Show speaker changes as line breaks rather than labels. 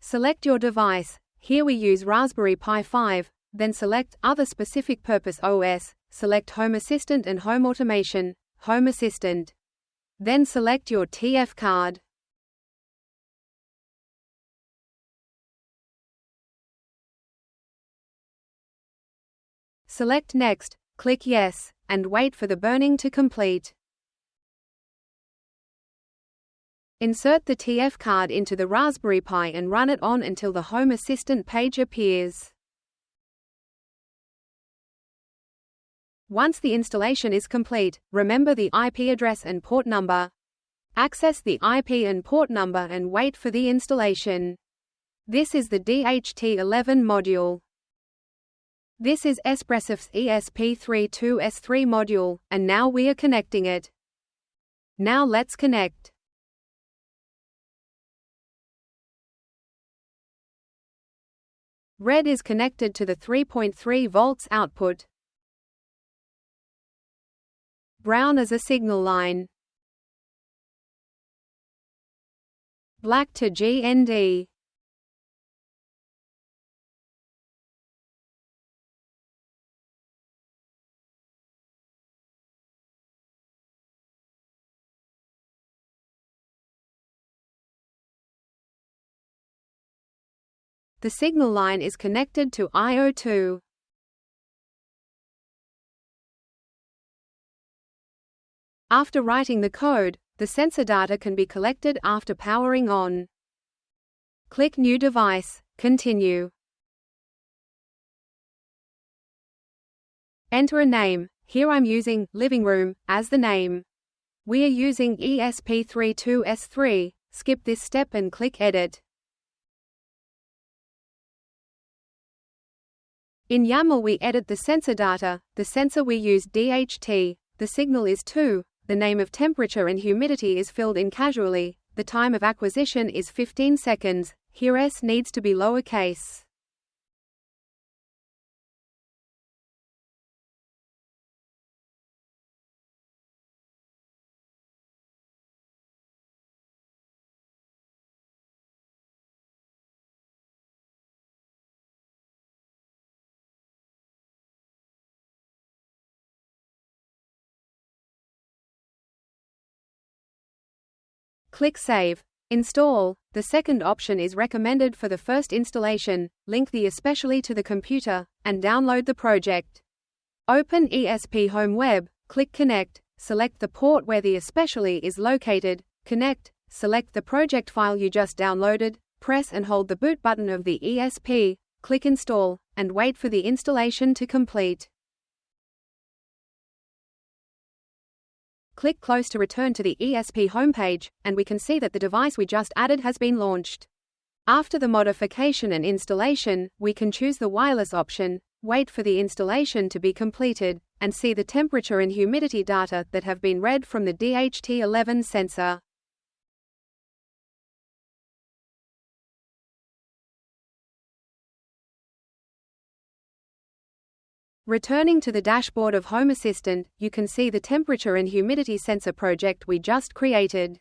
Select your device. Here we use Raspberry Pi 5, then select Other Specific Purpose OS, select Home Assistant and Home Automation, Home Assistant. Then select your TF card. Select Next, click Yes, and wait for the burning to complete. Insert the TF card into the Raspberry Pi and run it on until the Home Assistant page appears. Once the installation is complete, remember the IP address and port number. Access the IP and port number and wait for the installation. This is the DHT11 module. This is Espressif's ESP32 S3 module, and now we are connecting it. Now let's connect. Red is connected to the 3.3 volts output. Brown is a signal line. Black to GND. The signal line is connected to I02. After writing the code, the sensor data can be collected after powering on. Click New Device, Continue. Enter a name. Here I'm using Living Room as the name. We are using ESP32 S3. Skip this step and click Edit. In YAML we edit the sensor data. The sensor we use DHT. The signal is 2. The name of temperature and humidity is filled in casually. The time of acquisition is 15 seconds. Here S needs to be lowercase. Click Save. Install. The second option is recommended for the first installation. Link the especially to the computer, and download the project. Open ESP-Home Web, click Connect, select the port where the especially is located, connect, select the project file you just downloaded, press and hold the boot button of the ESP, click Install, and wait for the installation to complete. Click Close to return to the ESP homepage, and we can see that the device we just added has been launched. After the modification and installation, we can choose the wireless option, wait for the installation to be completed, and see the temperature and humidity data that have been read from the DHT11 sensor. Returning to the dashboard of Home Assistant, you can see the temperature and humidity sensor project we just created.